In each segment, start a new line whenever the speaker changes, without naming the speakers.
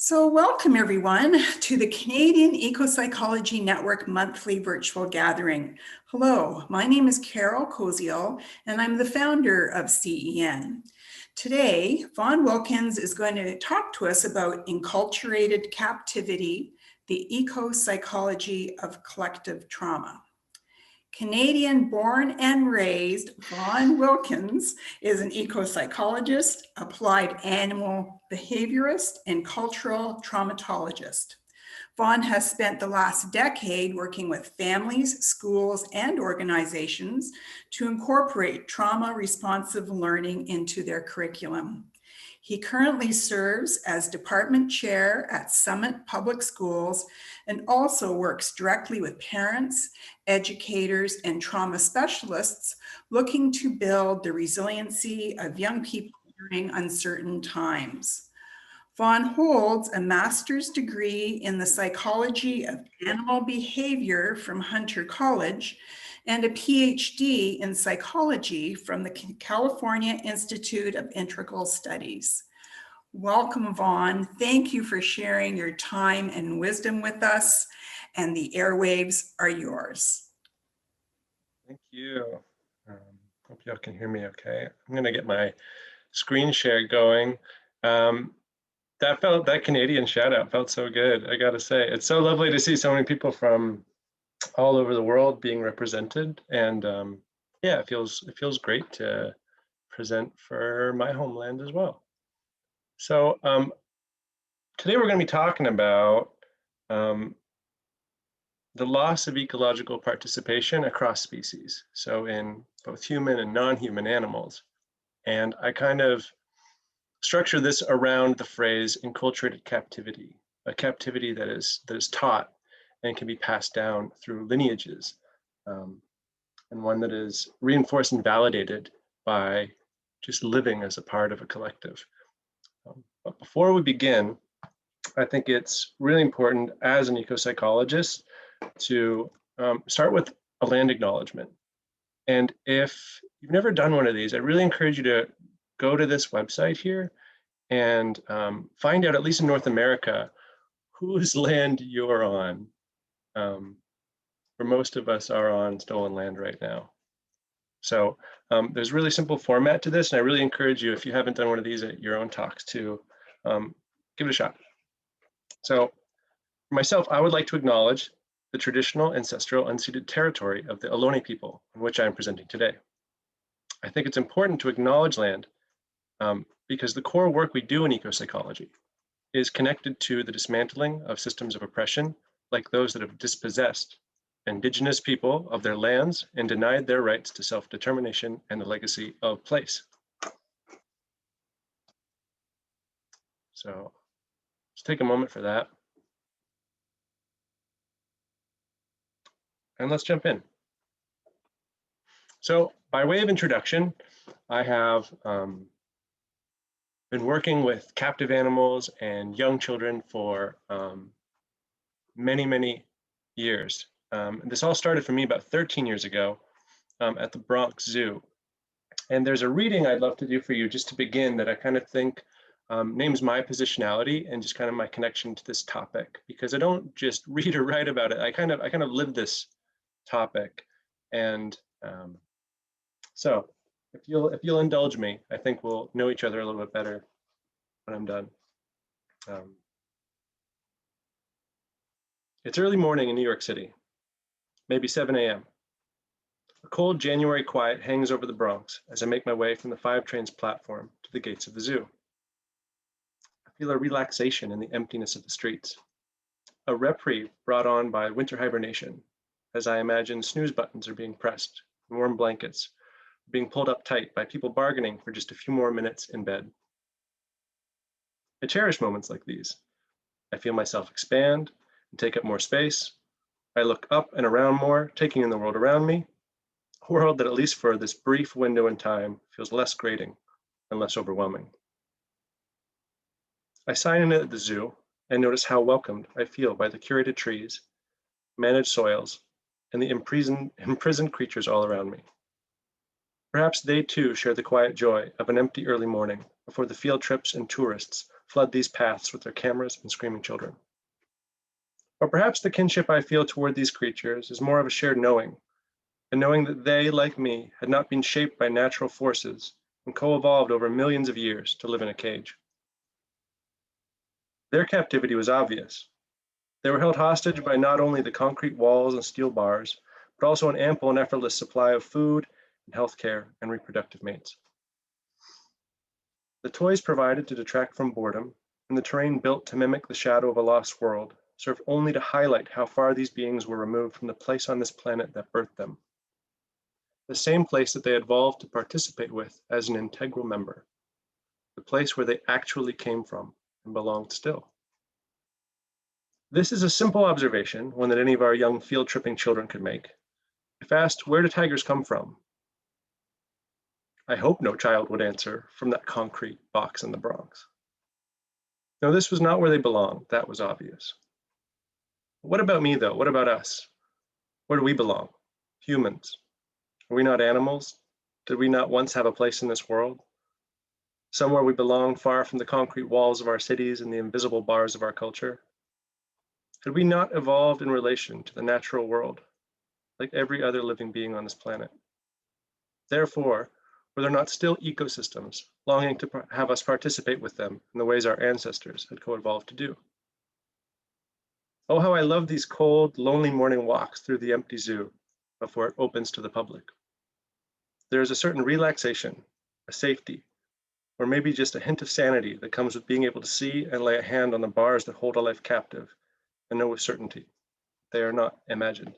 So welcome everyone to the Canadian Ecopsychology Network monthly virtual gathering. Hello, my name is Carol Koziel and I'm the founder of CEN. Today, Vaughan Wilkins is going to talk to us about enculturated captivity, the ecopsychology of collective trauma. Canadian born and raised, Vaughan Wilkins is an ecopsychologist, applied animal behaviorist, and cultural traumatologist. Vaughan has spent the last decade working with families, schools, and organizations to incorporate trauma-responsive learning into their curriculum. He currently serves as department chair at Summit Public Schools and also works directly with parents, educators, and trauma specialists looking to build the resiliency of young people during uncertain times. Vaughan holds a master's degree in the psychology of animal behavior from Hunter College and a PhD in psychology from the California Institute of Integral Studies. Welcome, Vaughan. Thank you for sharing your time and wisdom with us, and the airwaves are yours.
Thank you. Hope y'all can hear me okay. I'm gonna get my screen share going. That Canadian shout out felt so good, I gotta say. It's so lovely to see so many people from all over the world being represented, and yeah, it feels great to present for my homeland as well. So today we're going to be talking about the loss of ecological participation across species, so in both human and non-human animals. And I kind of structure this around the phrase enculturated captivity, a captivity that is taught and can be passed down through lineages, and one that is reinforced and validated by just living as a part of a collective. But before we begin, I think it's really important as an ecopsychologist to start with a land acknowledgement. And if you've never done one of these, I really encourage you to go to this website here and find out, at least in North America, whose land you're on. Where most of us are on stolen land right now. So there's a really simple format to this, and I really encourage you, if you haven't done one of these at your own talks, to give it a shot. So for myself, I would like to acknowledge the traditional, ancestral, unceded territory of the Ohlone people, on which I am presenting today. I think it's important to acknowledge land because the core work we do in ecopsychology is connected to the dismantling of systems of oppression, like those that have dispossessed Indigenous people of their lands and denied their rights to self-determination and the legacy of place. So let's take a moment for that. And let's jump in. So by way of introduction, I have been working with captive animals and young children for many years. This all started for me about 13 years ago at the Bronx Zoo. And there's a reading I'd love to do for you just to begin that I kind of think names my positionality and just kind of my connection to this topic, because I don't just read or write about it. I kind of live this topic. And so if you'll indulge me, I think we'll know each other a little bit better when I'm done. It's early morning in New York City, maybe 7 a.m. A cold January quiet hangs over the Bronx as I make my way from the 5 trains platform to the gates of the zoo. I feel a relaxation in the emptiness of the streets, a reprieve brought on by winter hibernation, as I imagine snooze buttons are being pressed and warm blankets are being pulled up tight by people bargaining for just a few more minutes in bed. I cherish moments like these. I feel myself expand and take up more space. I look up and around more, taking in the world around me, a world that, at least for this brief window in time, feels less grating and less overwhelming. I sign in at the zoo and notice how welcomed I feel by the curated trees, managed soils, and the imprisoned creatures all around me. Perhaps they too share the quiet joy of an empty early morning before the field trips and tourists flood these paths with their cameras and screaming children. Or perhaps the kinship I feel toward these creatures is more of a shared knowing, a knowing that they, like me, had not been shaped by natural forces and co-evolved over millions of years to live in a cage. Their captivity was obvious. They were held hostage by not only the concrete walls and steel bars, but also an ample and effortless supply of food and healthcare and reproductive mates. The toys provided to detract from boredom and the terrain built to mimic the shadow of a lost world served only to highlight how far these beings were removed from the place on this planet that birthed them, the same place that they evolved to participate with as an integral member, the place where they actually came from and belonged still. This is a simple observation, one that any of our young field-tripping children could make. If asked, where do tigers come from? I hope no child would answer, from that concrete box in the Bronx. No, this was not where they belonged. That was obvious. What about me, though? What about us? Where do we belong? Humans. Are we not animals? Did we not once have a place in this world? Somewhere we belong far from the concrete walls of our cities and the invisible bars of our culture? Had we not evolved in relation to the natural world, like every other living being on this planet? Therefore, were there not still ecosystems longing to have us participate with them in the ways our ancestors had co-evolved to do? Oh, how I love these cold, lonely morning walks through the empty zoo before it opens to the public. There is a certain relaxation, a safety, or maybe just a hint of sanity that comes with being able to see and lay a hand on the bars that hold a life captive and know with certainty they are not imagined.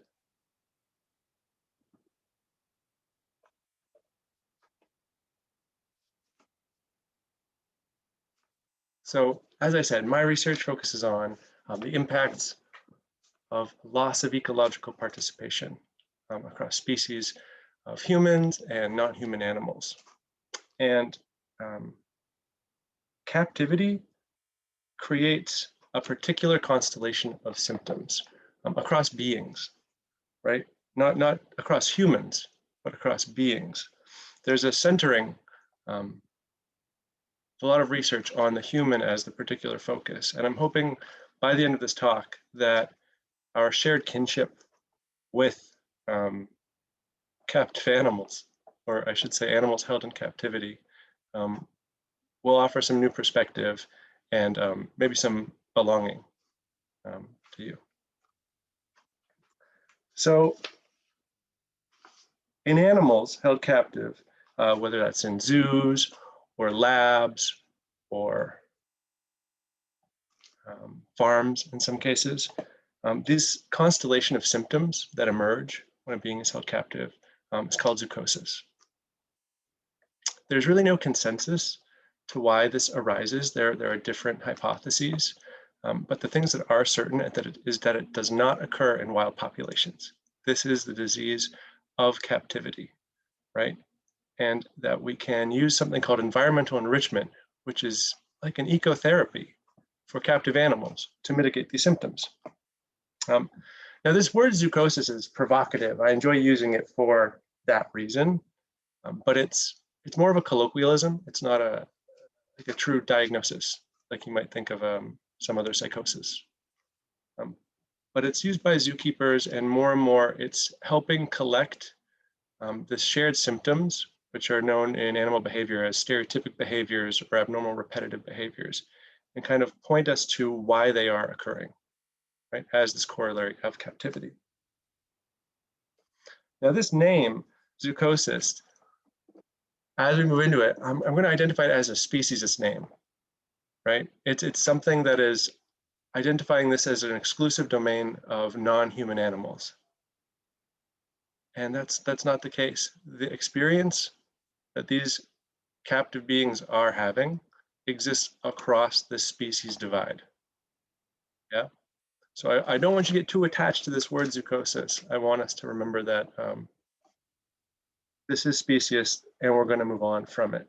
So, as I said, my research focuses on the impacts of loss of ecological participation across species of humans and non-human animals. And captivity creates a particular constellation of symptoms across beings, right? Not across humans, but across beings. There's a centering, a lot of research on the human as the particular focus. And I'm hoping by the end of this talk that our shared kinship with captive animals, or I should say animals held in captivity, will offer some new perspective and maybe some belonging to you. So in animals held captive, whether that's in zoos or labs or farms in some cases, this constellation of symptoms that emerge when a being is held captive is called zoochosis. There's really no consensus to why this arises. There are different hypotheses, but the things that are certain is that it does not occur in wild populations. This is the disease of captivity, right? And that we can use something called environmental enrichment, which is like an ecotherapy for captive animals to mitigate these symptoms. Now, this word zoochosis is provocative. I enjoy using it for that reason, but it's more of a colloquialism. It's not like a true diagnosis, like you might think of some other psychosis. But it's used by zookeepers, and more it's helping collect the shared symptoms, which are known in animal behavior as stereotypic behaviors or abnormal repetitive behaviors, and kind of point us to why they are occurring, right, as this corollary of captivity. Now, this name, zoochosis, as we move into it, I'm going to identify it as a speciesist name, right? It's something that is identifying this as an exclusive domain of non-human animals. And that's not the case. The experience that these captive beings are having exists across the species divide. Yeah. So I don't want you to get too attached to this word zoochosis. I want us to remember that this is speciesist and we're going to move on from it.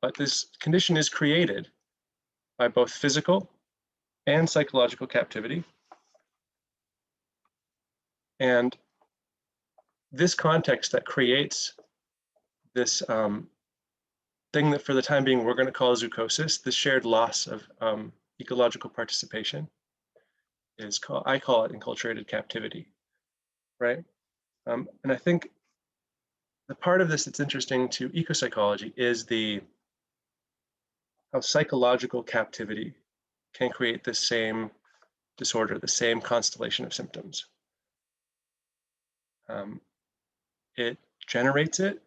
But this condition is created by both physical and psychological captivity. And this context that creates this thing that for the time being we're going to call zoochosis, the shared loss of ecological participation, I call it enculturated captivity, right? And I think the part of this that's interesting to ecopsychology is how psychological captivity can create the same disorder, the same constellation of symptoms. It generates the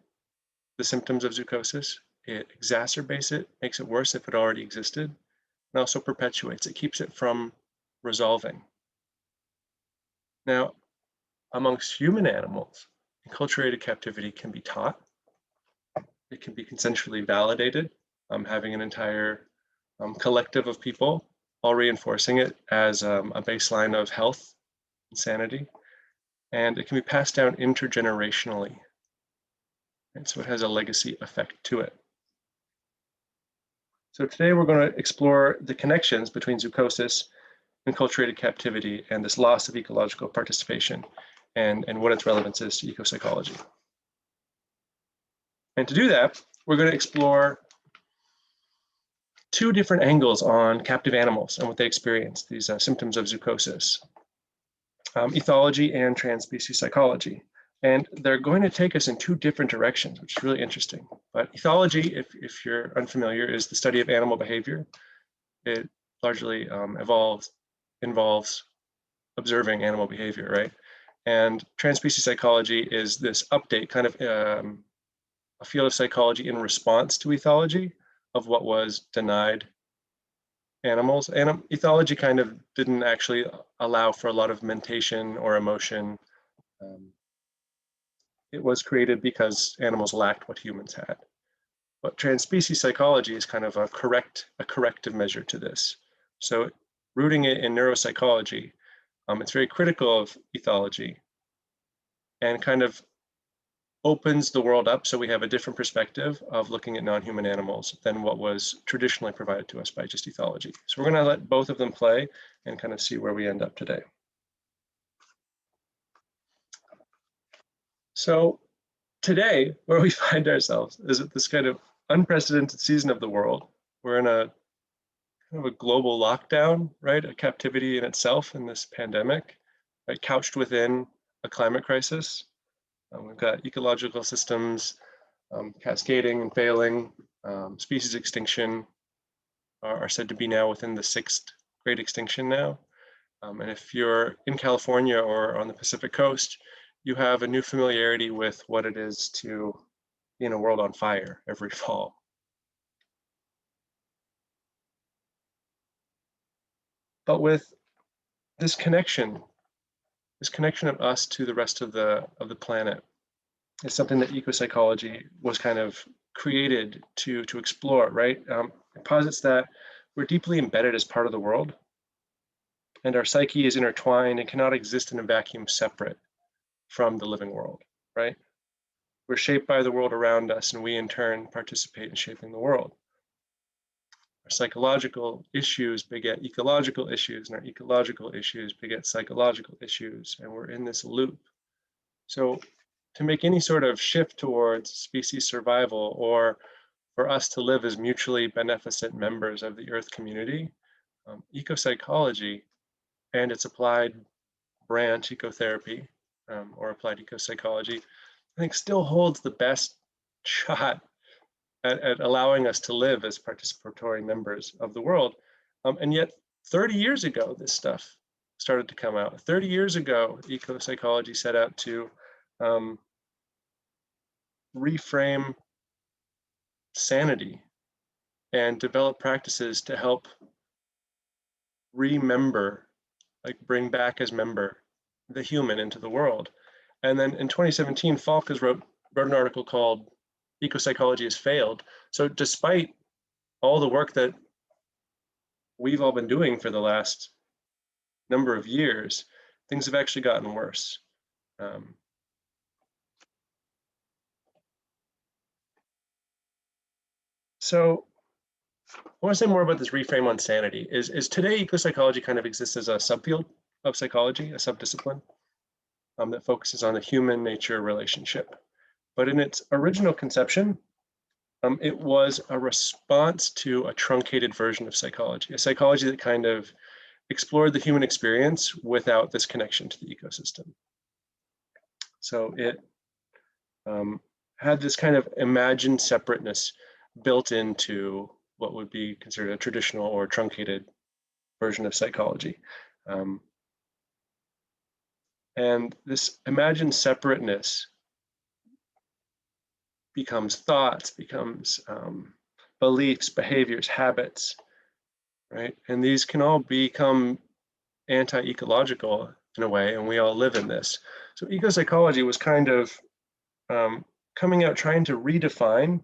symptoms of zoochosis. It exacerbates it, makes it worse if it already existed, and also perpetuates it, keeps it from resolving. Now, amongst human animals, enculturated captivity can be taught. It can be consensually validated, having an entire collective of people all reinforcing it as a baseline of health and sanity. And it can be passed down intergenerationally. And so it has a legacy effect to it. So today we're going to explore the connections between zoochosis, enculturated captivity, and this loss of ecological participation, and what its relevance is to ecopsychology. And to do that, we're going to explore two different angles on captive animals and what they experience, these symptoms of zoochosis, ethology and transspecies psychology. And they're going to take us in two different directions, which is really interesting. But ethology, if you're unfamiliar, is the study of animal behavior. It largely involves observing animal behavior, right? And transspecies psychology is this update, kind of a field of psychology in response to ethology of what was denied animals. And ethology kind of didn't actually allow for a lot of mentation or emotion. It was created because animals lacked what humans had. But transspecies psychology is kind of a corrective measure to this. So rooting it in neuropsychology, it's very critical of ethology and kind of opens the world up so we have a different perspective of looking at non-human animals than what was traditionally provided to us by just ethology. So we're going to let both of them play and kind of see where we end up today. So today, where we find ourselves is at this kind of unprecedented season of the world. We're in a kind of a global lockdown, right? A captivity in itself in this pandemic, right? Couched within a climate crisis. We've got ecological systems cascading and failing. Species extinction are said to be now within the 6th great extinction now. And if you're in California or on the Pacific coast, you have a new familiarity with what it is to be in a world on fire every fall. But with this connection of us to the rest of the planet is something that ecopsychology was kind of created to explore, right? It posits that we're deeply embedded as part of the world, and our psyche is intertwined and cannot exist in a vacuum separate from the living world, right? We're shaped by the world around us, and we in turn participate in shaping the world. Our psychological issues beget ecological issues, and our ecological issues beget psychological issues, and we're in this loop. So to make any sort of shift towards species survival or for us to live as mutually beneficent members of the Earth community, ecopsychology and its applied branch, ecotherapy, or applied ecopsychology, I think still holds the best shot at allowing us to live as participatory members of the world. And yet 30 years ago, this stuff started to come out. 30 years ago, ecopsychology set out to reframe sanity and develop practices to help remember, like bring back as member, the human into the world. And then in 2017, Falkes wrote an article called Ecopsychology Has Failed. So despite all the work that we've all been doing for the last number of years, things have actually gotten worse. So I want to say more about this reframe on sanity. Is today ecopsychology kind of exists as a subfield of psychology, a subdiscipline that focuses on the human-nature relationship. But in its original conception, It was a response to a truncated version of psychology, a psychology that kind of explored the human experience without this connection to the ecosystem. So it had this kind of imagined separateness built into what would be considered a traditional or truncated version of psychology. And this imagined separateness becomes thoughts, becomes beliefs, behaviors, habits, right? And these can all become anti-ecological in a way, and we all live in this. So ecopsychology was kind of coming out trying to redefine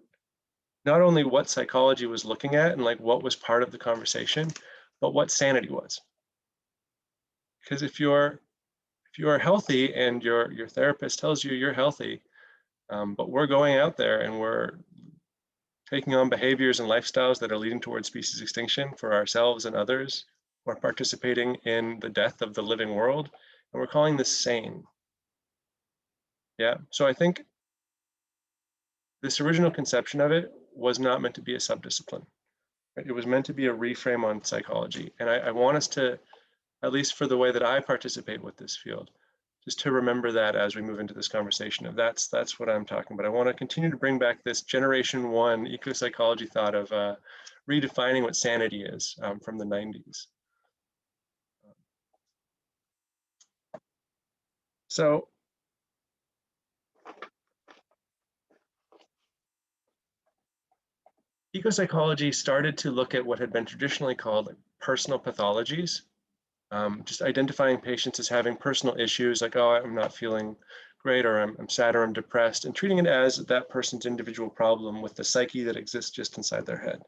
not only what psychology was looking at and like what was part of the conversation, but what sanity was. Because if you are healthy and your therapist tells you you're healthy, but we're going out there and we're taking on behaviors and lifestyles that are leading towards species extinction for ourselves and others, we're participating in the death of the living world, and we're calling this sane. Yeah, so I think this original conception of it was not meant to be a subdiscipline. Right? It was meant to be a reframe on psychology. And I want us to, at least for the way that I participate with this field, just to remember that as we move into this conversation of that's what I'm talking about. I want to continue to bring back this generation one ecopsychology thought of redefining what sanity is from the 90s. So ecopsychology started to look at what had been traditionally called personal pathologies, just identifying patients as having personal issues like, oh, I'm not feeling great, or I'm sad, or I'm depressed, and treating it as that person's individual problem with the psyche that exists just inside their head.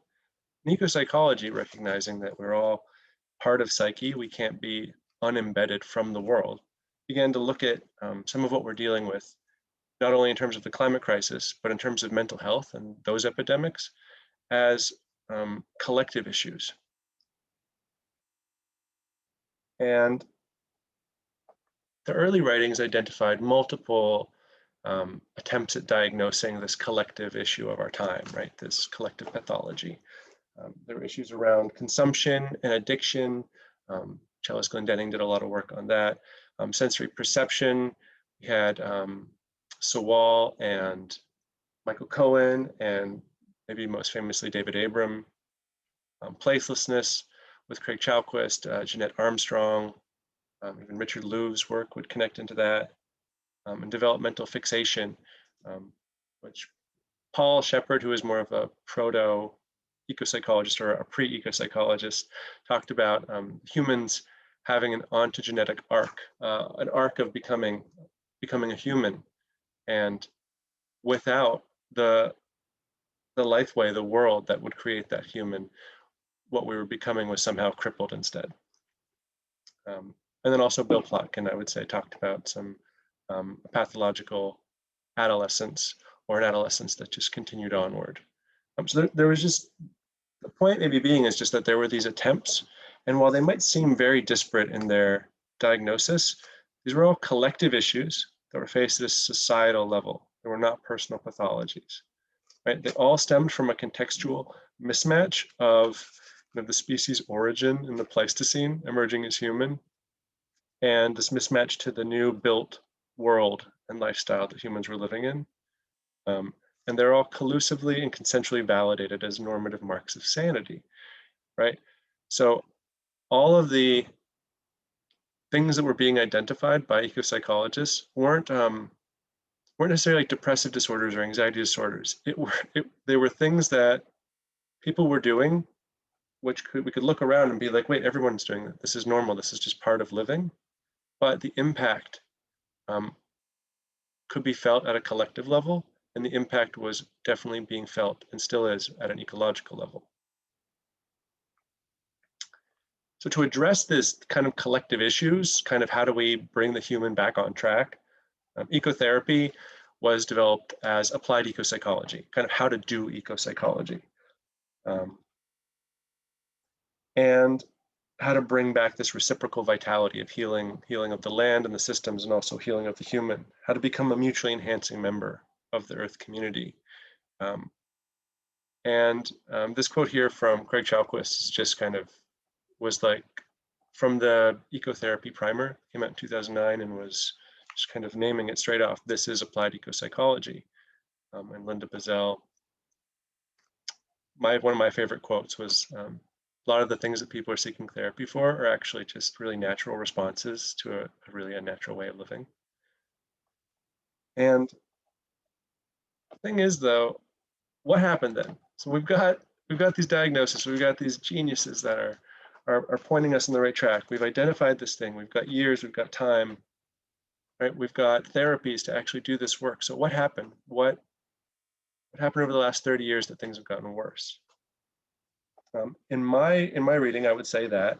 And ecopsychology, recognizing that we're all part of psyche, we can't be unembedded from the world, began to look at some of what we're dealing with, not only in terms of the climate crisis, but in terms of mental health and those epidemics, as collective issues. And the early writings identified multiple attempts at diagnosing this collective issue of our time, right? This collective pathology. There were issues around consumption and addiction. Chellis Glendenning did a lot of work on that. Sensory perception, we had Sawal and Michael Cohen, and maybe most famously David Abram. Placelessness with Craig Chalquist, Jeanette Armstrong, even Richard Louv's work would connect into that. And developmental fixation, which Paul Shepard, who is more of a proto-ecopsychologist or a pre-ecopsychologist, talked about humans having an ontogenetic arc, an arc of becoming a human, and without the lifeway, the world that would create that human, what we were becoming was somehow crippled instead. And then also Bill Plotkin, I would say, talked about some pathological adolescence, or an adolescence that just continued onward. So there was just, the point maybe being is just that there were these attempts, and while they might seem very disparate in their diagnosis, these were all collective issues that were faced at a societal level. They were not personal pathologies, right? They all stemmed from a contextual mismatch of the species origin in the Pleistocene emerging as human, and this mismatch to the new built world and lifestyle that humans were living in. And they're all collusively and consensually validated as normative marks of sanity, right? So all of the things that were being identified by ecopsychologists weren't necessarily like depressive disorders or anxiety disorders. They were things that people were doing, which we could look around and be like, wait, everyone's doing that. This is normal. This is just part of living. But the impact could be felt at a collective level, and the impact was definitely being felt and still is at an ecological level. So to address this kind of collective issues, kind of how do we bring the human back on track, ecotherapy was developed as applied ecopsychology, kind of how to do ecopsychology. And how to bring back this reciprocal vitality of healing of the land and the systems, and also healing of the human, how to become a mutually enhancing member of the earth community. And this quote here from Craig Chalquist is just kind of was like from the ecotherapy primer, came out in 2009, and was just kind of naming it straight off. This is applied ecopsychology. And Linda Bazell, one of my favorite quotes was, a lot of the things that people are seeking therapy for are actually just really natural responses to a really unnatural way of living. And the thing is, though, what happened then? So we've got these diagnoses, we've got these geniuses that are pointing us in the right track. We've identified this thing, we've got years, we've got time, right? We've got therapies to actually do this work. So what happened? What happened over the last 30 years that things have gotten worse? In my reading, I would say that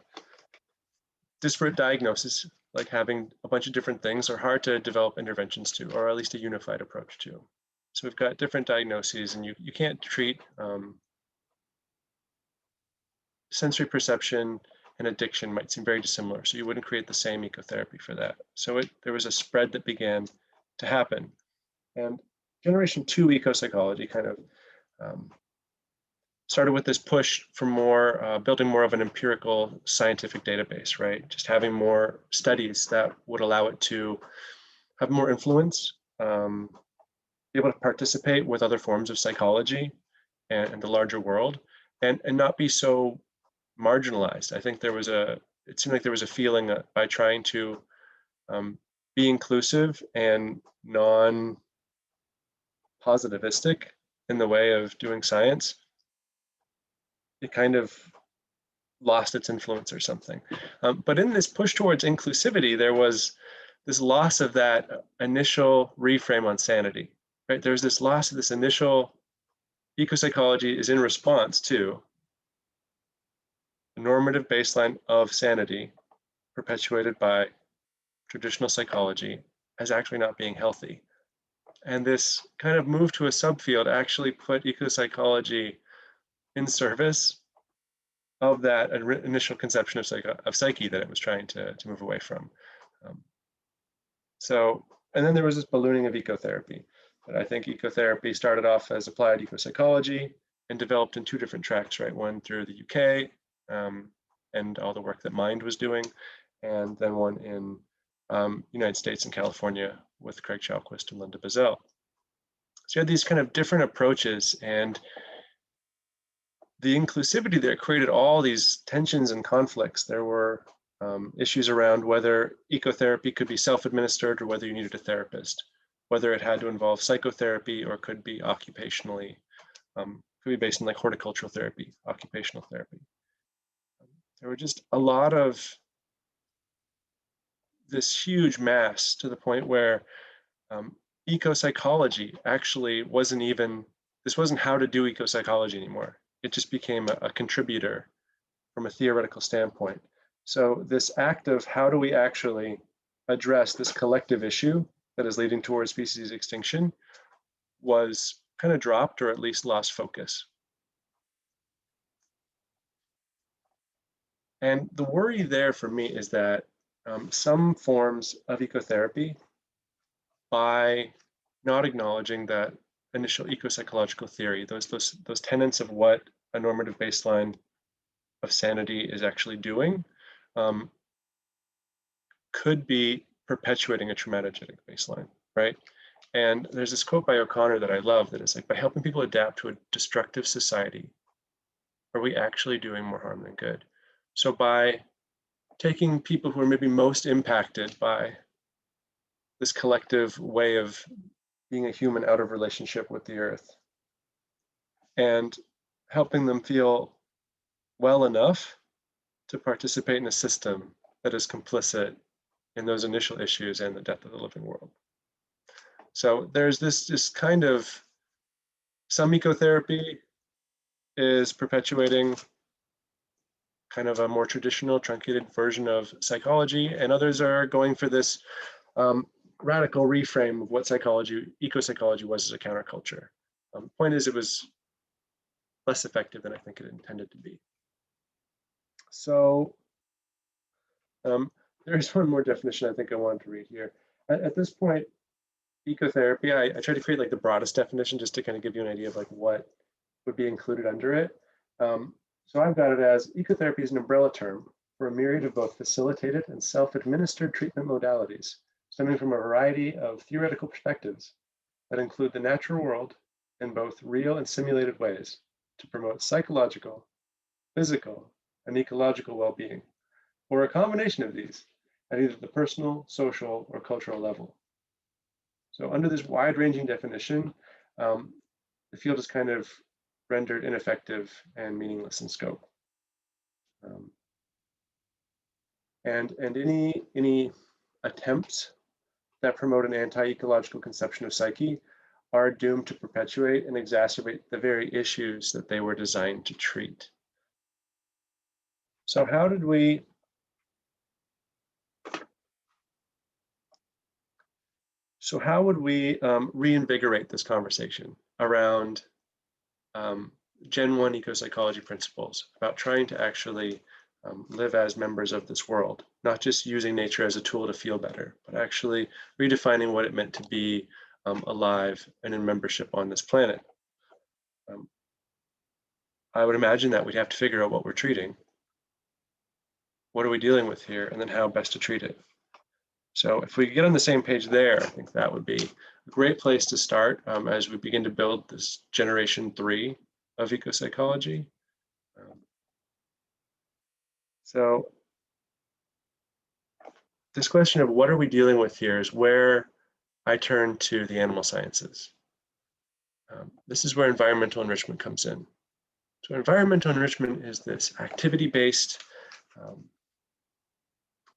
disparate diagnoses, like having a bunch of different things, are hard to develop interventions to, or at least a unified approach to. So we've got different diagnoses, and you can't treat sensory perception and addiction might seem very dissimilar, so you wouldn't create the same ecotherapy for that. So there was a spread that began to happen. And generation 2 ecopsychology kind of started with this push for more, building more of an empirical scientific database, right? Just having more studies that would allow it to have more influence, be able to participate with other forms of psychology and the larger world, and not be so marginalized. I think it seemed like there was a feeling that by trying to be inclusive and non-positivistic in the way of doing science, it kind of lost its influence or something. But in this push towards inclusivity, there was this loss of that initial reframe on sanity, right? There's this loss of this initial ecopsychology is in response to the normative baseline of sanity perpetuated by traditional psychology as actually not being healthy. And this kind of move to a subfield actually put ecopsychology in service of that initial conception of psyche that it was trying to move away from. And then there was this ballooning of ecotherapy. But I think ecotherapy started off as applied ecopsychology and developed in 2 different tracks, right? One through the UK and all the work that Mind was doing, and then one in United States and California with Craig Chalquist and Linda Bazell. So you had these kind of different approaches, and the inclusivity there created all these tensions and conflicts. There were issues around whether ecotherapy could be self-administered or whether you needed a therapist, whether it had to involve psychotherapy or could be occupationally, could be based on like horticultural therapy, occupational therapy. There were just a lot of this huge mass to the point where ecopsychology actually this wasn't how to do ecopsychology anymore. It just became a contributor from a theoretical standpoint. So this act of how do we actually address this collective issue that is leading towards species extinction was kind of dropped, or at least lost focus. And the worry there for me is that some forms of ecotherapy, by not acknowledging that initial ecopsychological theory, those tenets of what a normative baseline of sanity is actually doing, could be perpetuating a traumatogenic baseline, right? And there's this quote by O'Connor that I love that is like, by helping people adapt to a destructive society, are we actually doing more harm than good? So by taking people who are maybe most impacted by this collective way of being a human out of relationship with the earth and helping them feel well enough to participate in a system that is complicit in those initial issues and the death of the living world. So there's this kind of, some ecotherapy is perpetuating kind of a more traditional truncated version of psychology, and others are going for this radical reframe of what ecopsychology was as a counterculture. The point is, it was less effective than I think it intended to be. So there's one more definition I think I wanted to read here. At this point, ecotherapy, I try to create like the broadest definition just to kind of give you an idea of like what would be included under it. So I've got it as ecotherapy is an umbrella term for a myriad of both facilitated and self-administered treatment modalities, stemming from a variety of theoretical perspectives that include the natural world in both real and simulated ways to promote psychological, physical, and ecological well-being, or a combination of these at either the personal, social, or cultural level. So under this wide-ranging definition, the field is kind of rendered ineffective and meaningless in scope. And any attempts that promote an anti-ecological conception of psyche are doomed to perpetuate and exacerbate the very issues that they were designed to treat. So how would we reinvigorate this conversation around Gen 1 ecopsychology principles about trying to actually live as members of this world, not just using nature as a tool to feel better, but actually redefining what it meant to be alive and in membership on this planet? I would imagine that we'd have to figure out what we're treating. What are we dealing with here? And then how best to treat it. So if we get on the same page there, I think that would be a great place to start as we begin to build this generation 3 of ecopsychology. So this question of what are we dealing with here is where I turn to the animal sciences. This is where environmental enrichment comes in. So environmental enrichment is this activity-based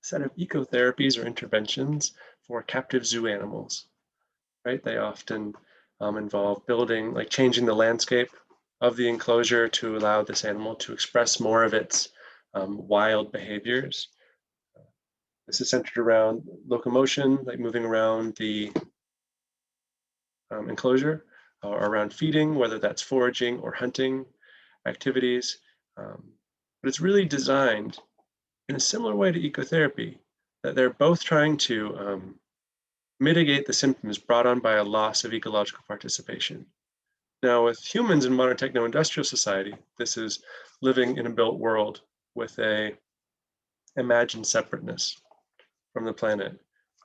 set of ecotherapies or interventions for captive zoo animals, right? They often involve building, like changing the landscape of the enclosure to allow this animal to express more of its wild behaviors. This is centered around locomotion, like moving around the enclosure, or around feeding, whether that's foraging or hunting activities. But it's really designed in a similar way to ecotherapy, that they're both trying to mitigate the symptoms brought on by a loss of ecological participation. Now, with humans in modern techno-industrial society, this is living in a built world with a imagined separateness from the planet.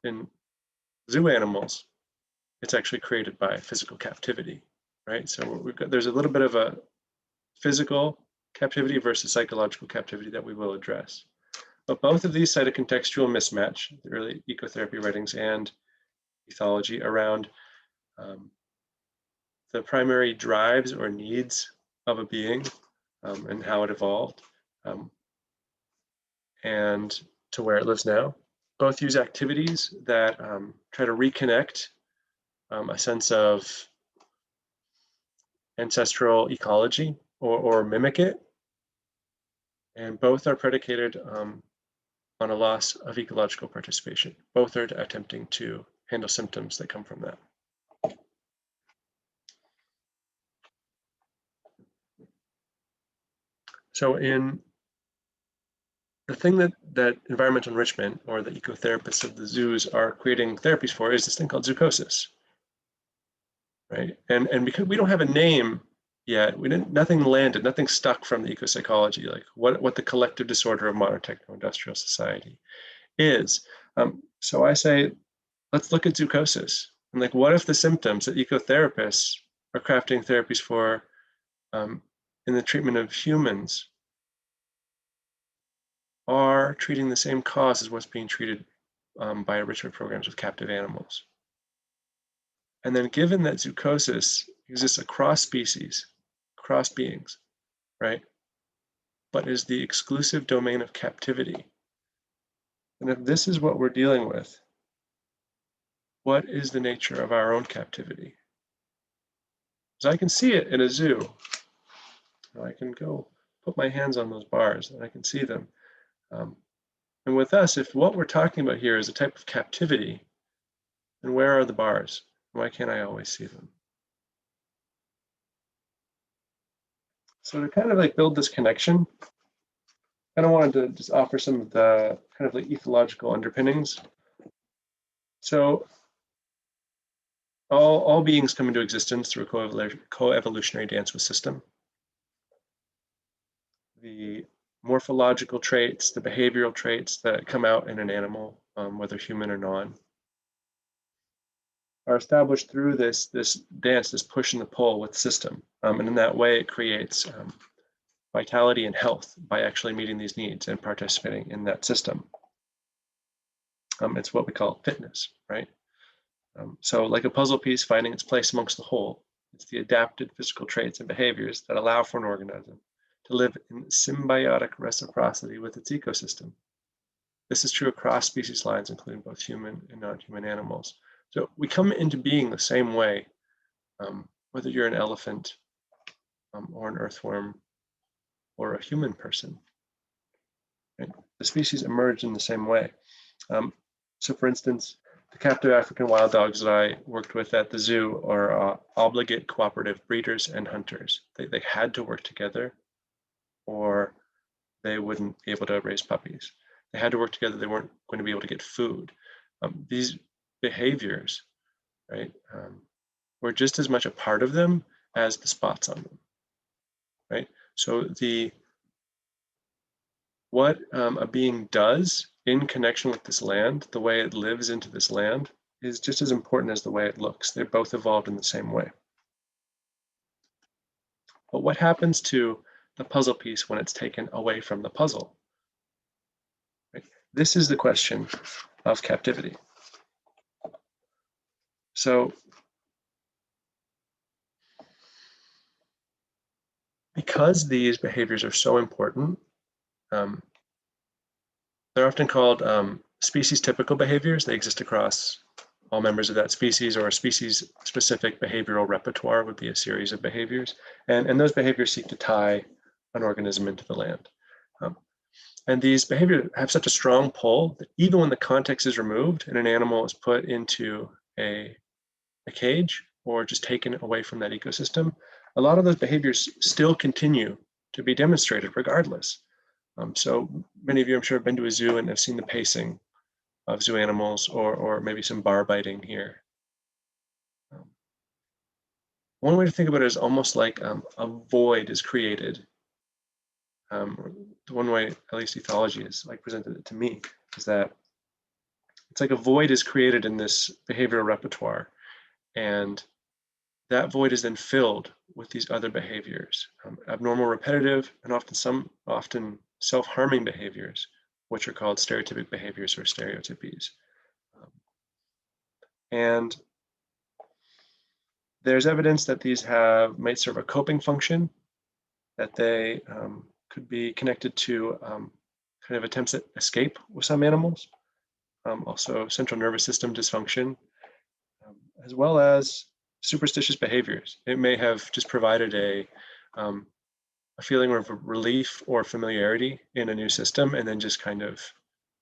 In zoo animals, it's actually created by physical captivity, right? So there's a little bit of a physical captivity versus psychological captivity that we will address. But both of these cite a contextual mismatch, the early ecotherapy writings and ethology, around the primary drives or needs of a being and how it evolved and to where it lives now. Both use activities that try to reconnect a sense of ancestral ecology or mimic it. And both are predicated on a loss of ecological participation. Both are attempting to handle symptoms that come from that. So in the thing that environmental enrichment or the ecotherapists of the zoos are creating therapies for is this thing called zoochosis, right? And because we don't have a name yet, nothing landed, nothing stuck from the ecopsychology, like what the collective disorder of modern techno-industrial society is. So I say, let's look at zoochosis. And like, what if the symptoms that ecotherapists are crafting therapies for in the treatment of humans are treating the same cause as what's being treated by enrichment programs with captive animals? And then given that zoochosis exists across species, across beings, right, but is the exclusive domain of captivity, and if this is what we're dealing with, what is the nature of our own captivity? Because I can see it in a zoo. I can go put my hands on those bars and I can see them. And with us, if what we're talking about here is a type of captivity, then where are the bars? Why can't I always see them? So to kind of like build this connection, I kind of wanted to just offer some of the kind of like ecological underpinnings. So all beings come into existence through a co-evolutionary dance with system. the morphological traits, the behavioral traits that come out in an animal, whether human or non, are established through this dance, this push and the pull with system. And in that way, it creates vitality and health by actually meeting these needs and participating in that system. It's what we call fitness, right? So like a puzzle piece finding its place amongst the whole, it's the adapted physical traits and behaviors that allow for an organism to live in symbiotic reciprocity with its ecosystem. This is true across species lines, including both human and non-human animals. So we come into being the same way, whether you're an elephant or an earthworm or a human person. Right? The species emerge in the same way. So for instance, the captive African wild dogs that I worked with at the zoo are obligate cooperative breeders and hunters. They had to work together or they wouldn't be able to raise puppies. They had to work together, they weren't going to be able to get food. These behaviors, right, were just as much a part of them as the spots on them, right? So what a being does in connection with this land, the way it lives into this land, is just as important as the way it looks. They're both evolved in the same way. But what happens to the puzzle piece when it's taken away from the puzzle? Right? This is the question of captivity. So because these behaviors are so important, they're often called species typical behaviors. They exist across all members of that species, or a species specific behavioral repertoire would be a series of behaviors. And those behaviors seek to tie an organism into the land. And these behaviors have such a strong pull that even when the context is removed and an animal is put into a cage or just taken away from that ecosystem, a lot of those behaviors still continue to be demonstrated regardless. So many of you, I'm sure, have been to a zoo and have seen the pacing of zoo animals, or maybe some bar biting here. One way to think about it is almost like a void is created. The one way, at least ethology is like presented it to me, is that it's like a void is created in this behavioral repertoire, and that void is then filled with these other behaviors, abnormal, repetitive, and often self-harming behaviors, which are called stereotypic behaviors or stereotypies. And there's evidence that these might serve a coping function, that they could be connected to kind of attempts at escape with some animals, also central nervous system dysfunction, as well as superstitious behaviors. It may have just provided a feeling of relief or familiarity in a new system, and then just kind of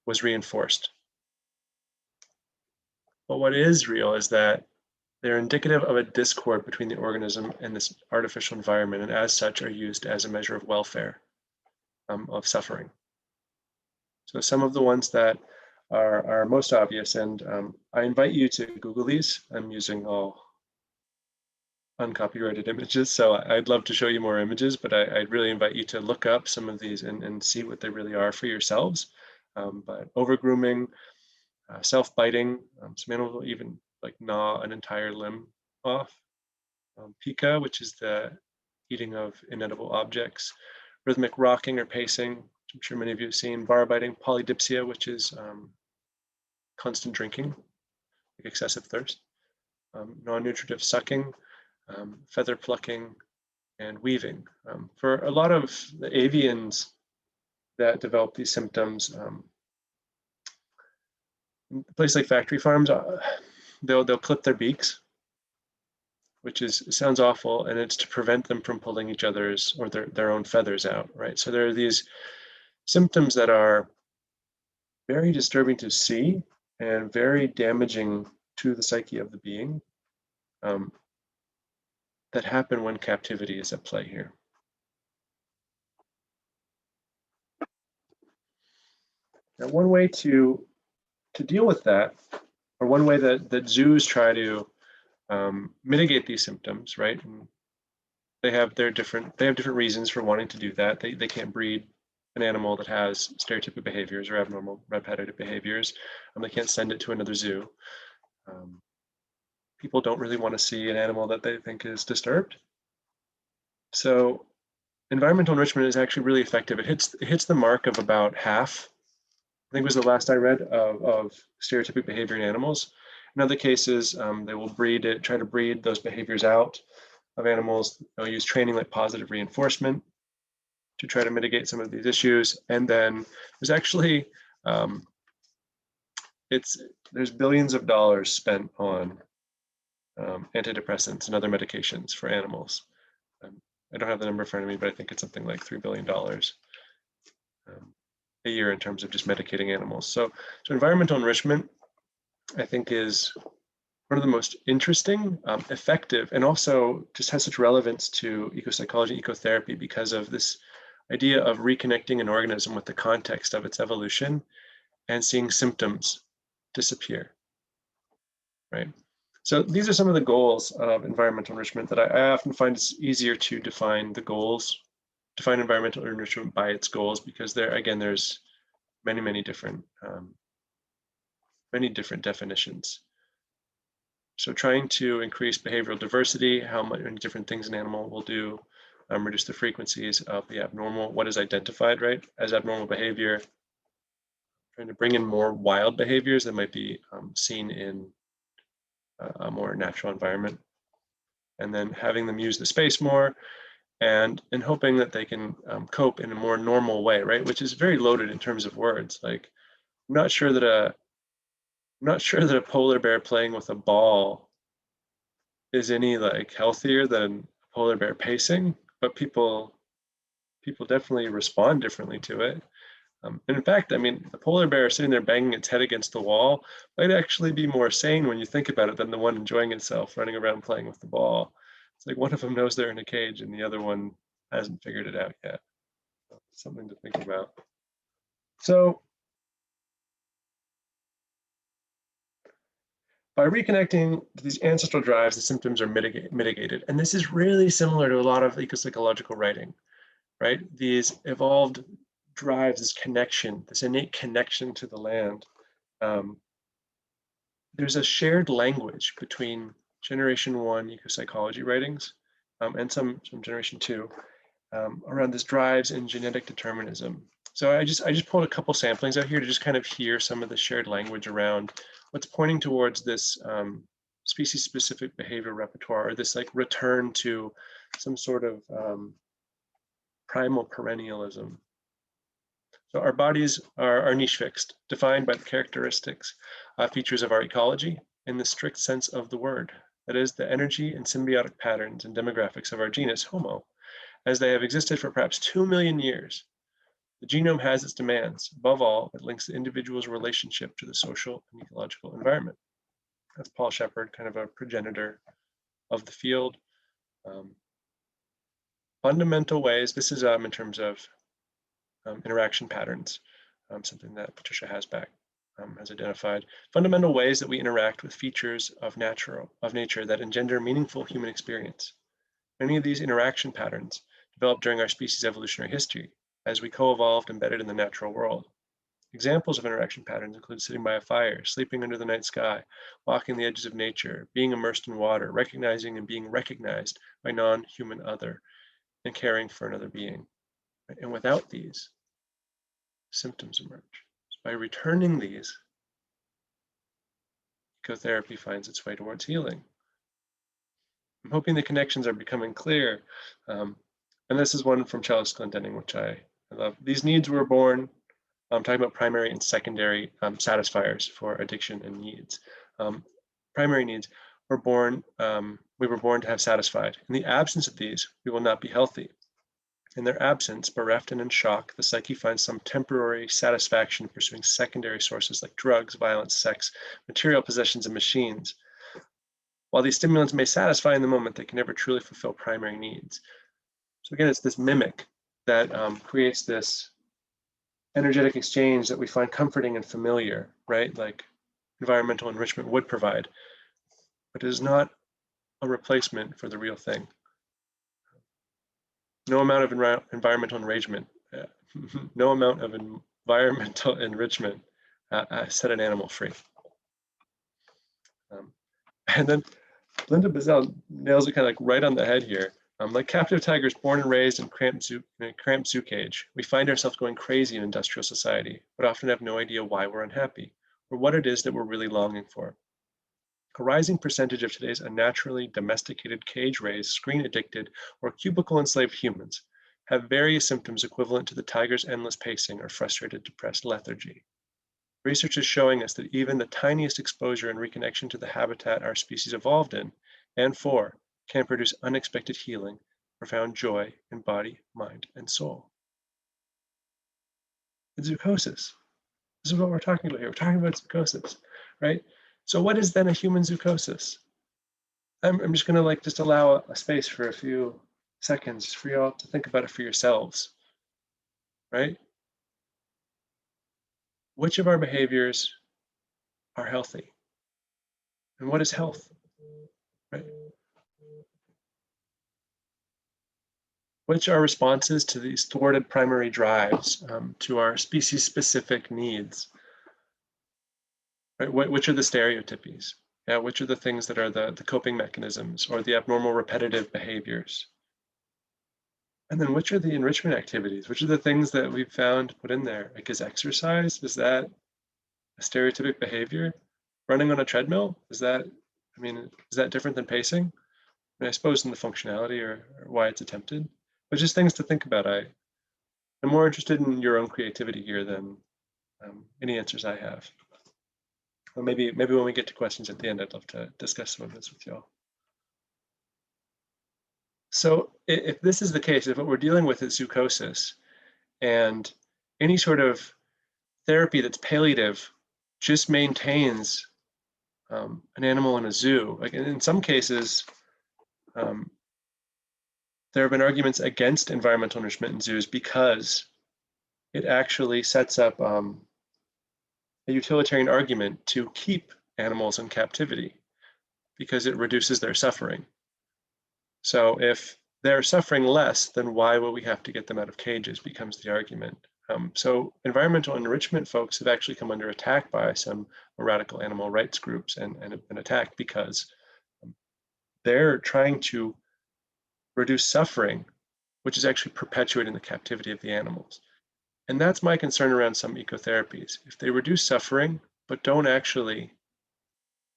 was reinforced. But what is real is that they're indicative of a discord between the organism and this artificial environment, and as such are used as a measure of welfare, of suffering. So some of the ones that are most obvious, and I invite you to Google these. I'm using all uncopyrighted images, so I'd love to show you more images, but I'd really invite you to look up some of these and see what they really are for yourselves. But over-grooming, self-biting, some animals will even like gnaw an entire limb off. Pica, which is the eating of inedible objects. Rhythmic rocking or pacing, which I'm sure many of you have seen. Bar biting. Polydipsia, which is constant drinking, like excessive thirst. Non-nutritive sucking, feather plucking, and weaving. For a lot of the avians that develop these symptoms, in a place like factory farms, they'll clip their beaks, which sounds awful, and it's to prevent them from pulling each other's or their own feathers out, right? So there are these symptoms that are very disturbing to see and very damaging to the psyche of the being, that happen when captivity is at play here. Now, one way to deal with that, or one way that zoos try to mitigate these symptoms, right, and they have different reasons for wanting to do that. They can't breed an animal that has stereotypic behaviors or abnormal repetitive behaviors. They can't send it to another zoo. People don't really want to see an animal that they think is disturbed. So environmental enrichment is actually really effective. It hits the mark of about half, I think was the last I read, of stereotypic behavior in animals. In other cases, they will try to breed those behaviors out of animals. They'll use training like positive reinforcement to try to mitigate some of these issues. And then there's actually, there's billions of dollars spent on antidepressants and other medications for animals. I don't have the number in front of me, but I think it's something like $3 billion a year in terms of just medicating animals. So environmental enrichment, I think, is one of the most interesting, effective, and also just has such relevance to ecopsychology, ecotherapy, because of this idea of reconnecting an organism with the context of its evolution and seeing symptoms disappear, right? So these are some of the goals of environmental enrichment that I often find it's easier to define environmental enrichment by its goals, because there's many different definitions. So trying to increase behavioral diversity, how many different things an animal will do, reduce the frequencies of the abnormal, what is identified, right, as abnormal behavior, trying to bring in more wild behaviors that might be seen in a more natural environment, and then having them use the space more, and hoping that they can cope in a more normal way, right, which is very loaded in terms of words. Like, I'm not sure that a polar bear playing with a ball is any like healthier than a polar bear pacing, but people definitely respond differently to it. And in fact, I mean, the polar bear sitting there banging its head against the wall might actually be more sane when you think about it than the one enjoying itself running around playing with the ball. It's like one of them knows they're in a cage and the other one hasn't figured it out yet. So something to think about. So by reconnecting to these ancestral drives, the symptoms are mitigated. And this is really similar to a lot of ecopsychological writing, right? These evolved drives, this connection, this innate connection to the land. There's a shared language between Generation 1 ecopsychology writings and some Generation 2 around this drives and genetic determinism. So I just pulled a couple samplings out here to just kind of hear some of the shared language around what's pointing towards this species-specific behavior repertoire, or this like return to some sort of primal perennialism. So our bodies are niche fixed, defined by the characteristics, features of our ecology in the strict sense of the word. That is, the energy and symbiotic patterns and demographics of our genus, Homo, as they have existed for perhaps 2 million years. The genome has its demands. Above all, it links the individual's relationship to the social and ecological environment. That's Paul Shepard, kind of a progenitor of the field. Fundamental ways, this is in terms of interaction patterns, something that Patricia Hasback has identified. Fundamental ways that we interact with features of nature that engender meaningful human experience. Many of these interaction patterns developed during our species' evolutionary history as we co-evolved embedded in the natural world. Examples of interaction patterns include sitting by a fire, sleeping under the night sky, walking the edges of nature, being immersed in water, recognizing and being recognized by non-human other, and caring for another being. And without these, symptoms emerge. So by returning these, ecotherapy finds its way towards healing. I'm hoping the connections are becoming clear. And this is one from Charles Glendenning, which I love. These needs were born, I'm talking about primary and secondary satisfiers for addiction and needs. Primary needs were born, we were born to have satisfied. In the absence of these, we will not be healthy. In their absence, bereft and in shock, the psyche finds some temporary satisfaction pursuing secondary sources like drugs, violence, sex, material possessions, and machines. While these stimulants may satisfy in the moment, they can never truly fulfill primary needs. So again, it's this mimic that creates this energetic exchange that we find comforting and familiar, right? Like environmental enrichment would provide, but it is not a replacement for the real thing. No amount of environmental enragement, no amount of environmental enrichment set an animal free. And then Linda Bazell nails it kind of like right on the head here. Like captive tigers born and raised in a cramped zoo cage, we find ourselves going crazy in industrial society, but often have no idea why we're unhappy or what it is that we're really longing for. A rising percentage of today's unnaturally domesticated, cage-raised, screen-addicted, or cubicle-enslaved humans have various symptoms equivalent to the tiger's endless pacing or frustrated, depressed lethargy. Research is showing us that even the tiniest exposure and reconnection to the habitat our species evolved in and for can produce unexpected healing, profound joy in body, mind, and soul. And zoochosis. This is what we're talking about here. We're talking about zoochosis, right? So what is then a human zoochosis? I'm just gonna just allow a space for a few seconds for you all to think about it for yourselves, right? Which of our behaviors are healthy? And what is health, right? Which are responses to these thwarted primary drives, to our species-specific needs, right? Which are the stereotypies? Yeah, which are the things that are the coping mechanisms or the abnormal repetitive behaviors? And then which are the enrichment activities? Which are the things that we've found put in there? Like, is exercise, is that a stereotypic behavior? Running on a treadmill, is that different than pacing? I suppose in the functionality or why it's attempted, but just things to think about. I'm more interested in your own creativity here than any answers I have. Or maybe when we get to questions at the end, I'd love to discuss some of this with y'all. So if this is the case, if what we're dealing with is zoochosis, and any sort of therapy that's palliative just maintains an animal in a zoo, like in some cases, there have been arguments against environmental enrichment in zoos because it actually sets up a utilitarian argument to keep animals in captivity because it reduces their suffering. So if they're suffering less, then why will we have to get them out of cages becomes the argument. So environmental enrichment folks have actually come under attack by some radical animal rights groups and have been attacked because they're trying to reduce suffering, which is actually perpetuating the captivity of the animals. And that's my concern around some ecotherapies. If they reduce suffering, but don't actually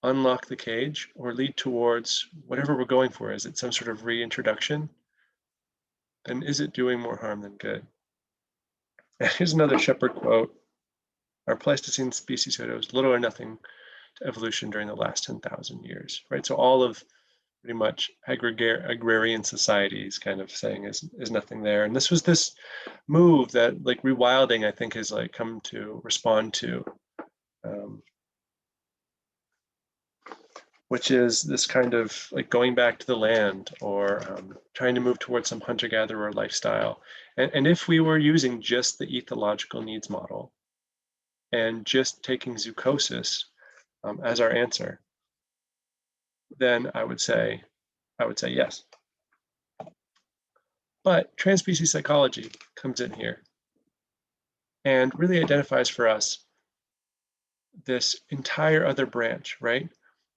unlock the cage or lead towards whatever we're going for, is it some sort of reintroduction? Then is it doing more harm than good? And here's another Shepherd quote. Our Pleistocene species owes little or nothing to evolution during the last 10,000 years, right? So all of pretty much agrarian societies kind of saying is nothing there. And this was this move that like rewilding, I think, has like come to respond to, which is this kind of like going back to the land or trying to move towards some hunter-gatherer lifestyle. And if we were using just the ecological needs model and just taking zoochosis as our answer, then I would say yes. But transspecies psychology comes in here and really identifies for us this entire other branch, right?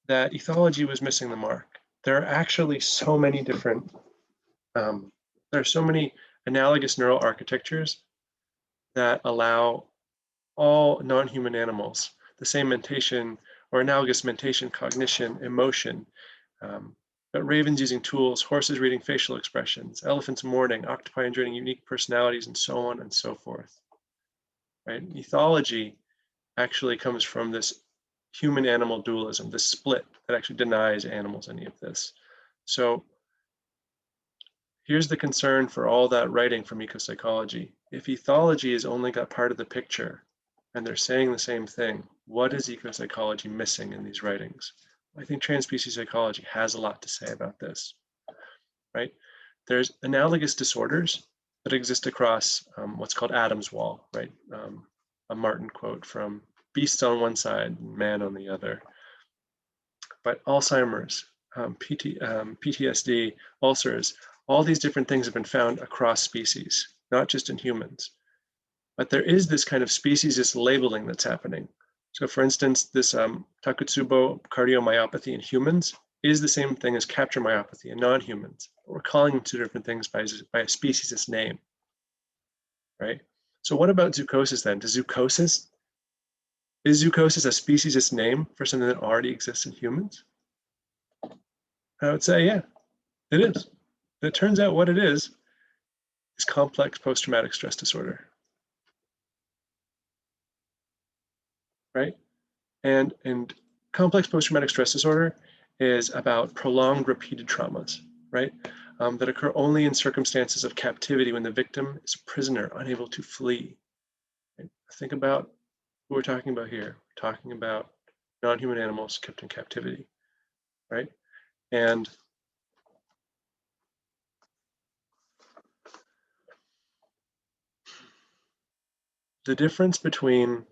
That ethology was missing the mark. There are actually so many different, there are so many analogous neural architectures that allow all non-human animals the same mentation or analogous mentation, cognition, emotion, but ravens using tools, horses reading facial expressions, elephants mourning, octopi enjoying unique personalities, and so on and so forth. Right? Ethology actually comes from this human-animal dualism, this split that actually denies animals any of this. So here's the concern for all that writing from ecopsychology. If ethology has only got part of the picture and they're saying the same thing, what is ecopsychology missing in these writings? I think transspecies psychology has a lot to say about this, right? There's analogous disorders that exist across what's called Adam's wall, right? A Martin quote from beasts on one side, man on the other. But Alzheimer's, PTSD, ulcers, All these different things have been found across species, not just in humans. But there is this kind of speciesist labeling that's happening. So for instance, this Takotsubo cardiomyopathy in humans is the same thing as capture myopathy in non-humans. We're calling them two different things by a speciesist name, right? So what about zoochosis then? Is zoochosis a speciesist name for something that already exists in humans? I would say, yeah, it is. And it turns out what it is complex post-traumatic stress disorder, right? And complex post-traumatic stress disorder is about prolonged repeated traumas, right? That occur only in circumstances of captivity when the victim is a prisoner unable to flee. Right? Think about who we're talking about here. We're talking about non-human animals kept in captivity, right? And the difference between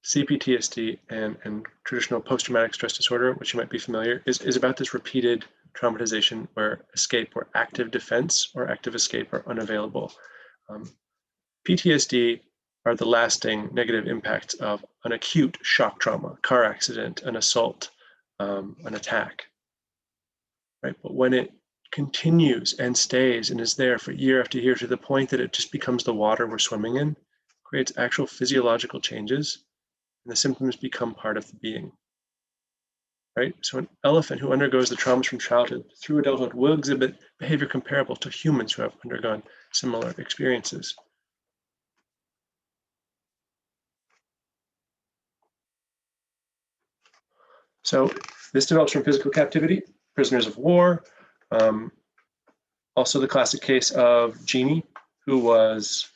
CPTSD and traditional post-traumatic stress disorder, which you might be familiar, is about this repeated traumatization where escape or active defense or active escape are unavailable. PTSD are the lasting negative impacts of an acute shock trauma, car accident, an assault, an attack, right? But when it continues and stays and is there for year after year to the point that it just becomes the water we're swimming in, creates actual physiological changes, and the symptoms become part of the being, right? So an elephant who undergoes the traumas from childhood through adulthood will exhibit behavior comparable to humans who have undergone similar experiences. So this develops from physical captivity, prisoners of war, also the classic case of Jeannie, who was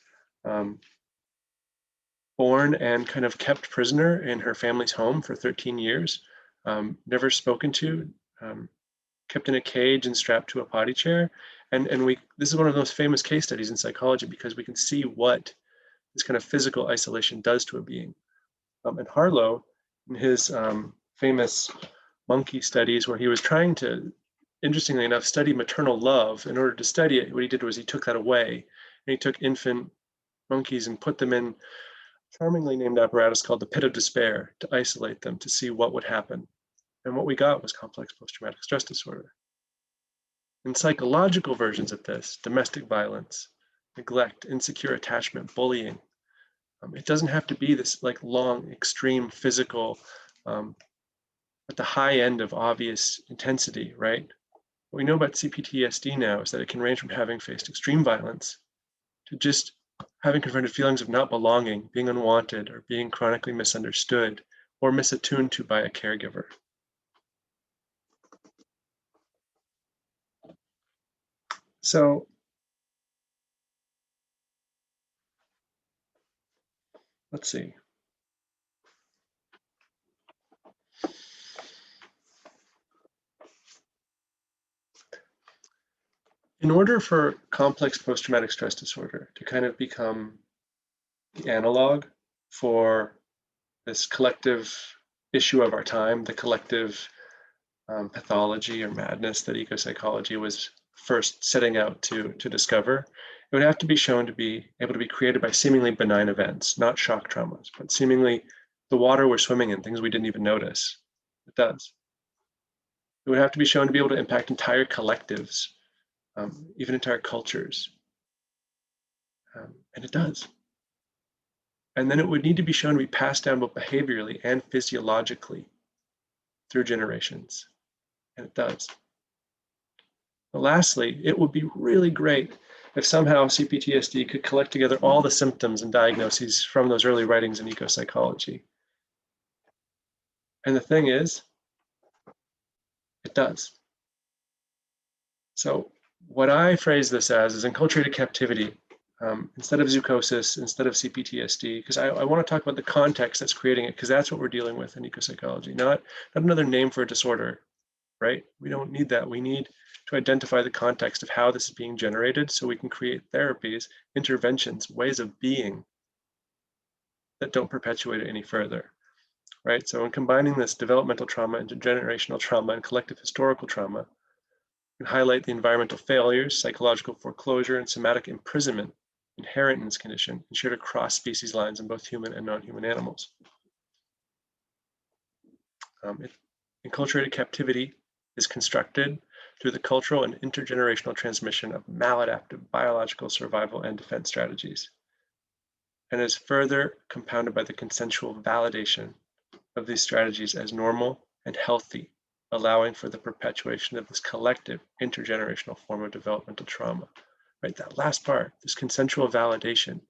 born and kind of kept prisoner in her family's home for 13 years, never spoken to, kept in a cage and strapped to a potty chair. And this is one of the most famous case studies in psychology because we can see what this kind of physical isolation does to a being. And Harlow, in his famous monkey studies where he was trying to, interestingly enough, study maternal love. In order to study it, what he did was he took that away and he took infant monkeys and put them in a charmingly named apparatus called the pit of despair to isolate them to see what would happen. And what we got was complex post-traumatic stress disorder. And psychological versions of this, domestic violence, neglect, insecure attachment, bullying, it doesn't have to be this like long, extreme physical, at the high end of obvious intensity, right? What we know about CPTSD now is that it can range from having faced extreme violence to just having confronted feelings of not belonging, being unwanted, or being chronically misunderstood or misattuned to by a caregiver. So let's see. In order for complex post-traumatic stress disorder to kind of become the analog for this collective issue of our time, the collective pathology or madness that ecopsychology was first setting out to discover, it would have to be shown to be able to be created by seemingly benign events, not shock traumas, but seemingly the water we're swimming in, things we didn't even notice. It does. It would have to be shown to be able to impact entire collectives, even entire cultures. And it does. And then it would need to be shown to be passed down both behaviorally and physiologically through generations. And it does. But lastly, it would be really great if somehow CPTSD could collect together all the symptoms and diagnoses from those early writings in ecopsychology. And the thing is, it does. So what I phrase this as is enculturated captivity. Instead of zoochosis, instead of CPTSD, because I want to talk about the context that's creating it, because that's what we're dealing with in ecopsychology, not another name for a disorder, right? We don't need that. We need to identify the context of how this is being generated so we can create therapies, interventions, ways of being that don't perpetuate it any further, right? So in combining this developmental trauma, intergenerational trauma, and collective historical trauma, and highlight the environmental failures, psychological foreclosure, and somatic imprisonment inherent in this condition and shared across species lines in both human and non-human animals. Enculturated captivity is constructed through the cultural and intergenerational transmission of maladaptive biological survival and defense strategies, and is further compounded by the consensual validation of these strategies as normal and healthy, allowing for the perpetuation of this collective intergenerational form of developmental trauma. Right, that last part, this consensual validation,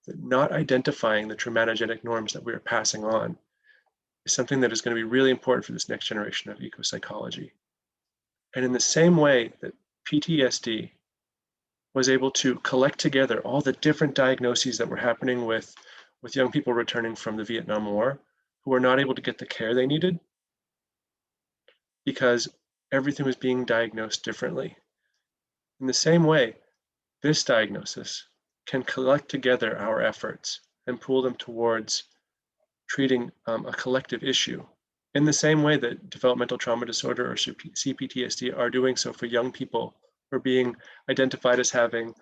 that not identifying the traumatogenic norms that we are passing on, is something that is going to be really important for this next generation of ecopsychology. And in the same way that PTSD was able to collect together all the different diagnoses that were happening with young people returning from the Vietnam War who were not able to get the care they needed because everything was being diagnosed differently. In the same way, this diagnosis can collect together our efforts and pool them towards treating a collective issue in the same way that developmental trauma disorder or CPTSD are doing so for young people who are being identified as having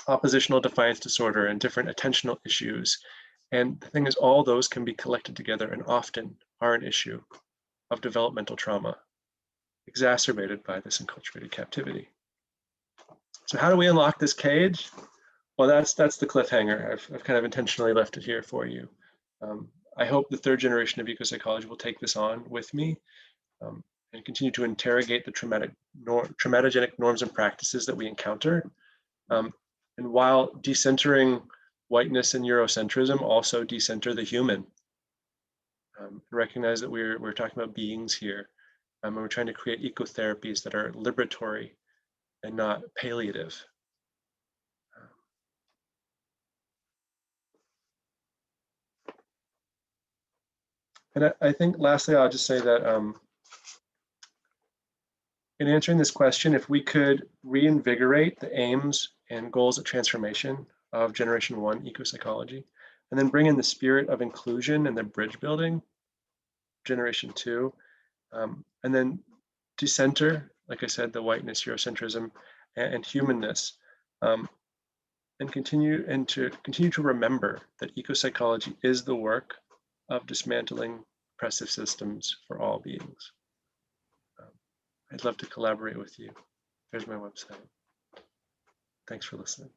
oppositional defiance disorder and different attentional issues. And the thing is, all those can be collected together and often are an issue of developmental trauma exacerbated by this enculturated captivity. So how do we unlock this cage? Well, that's the cliffhanger. I've kind of intentionally left it here for you. I hope the third generation of ecopsychology will take this on with me and continue to interrogate the traumatogenic norms and practices that we encounter. And while decentering whiteness and Eurocentrism, also decenter the human. Recognize that we're talking about beings here, and we're trying to create ecotherapies that are liberatory and not palliative. And I think lastly, I'll just say that in answering this question, if we could reinvigorate the aims and goals of transformation of Generation 1 ecopsychology, and then bring in the spirit of inclusion and the bridge building, Generation 2, and then decenter, like I said, the whiteness, Eurocentrism, and humanness, and continue to remember that ecopsychology is the work of dismantling oppressive systems for all beings. I'd love to collaborate with you. There's my website. Thanks for listening.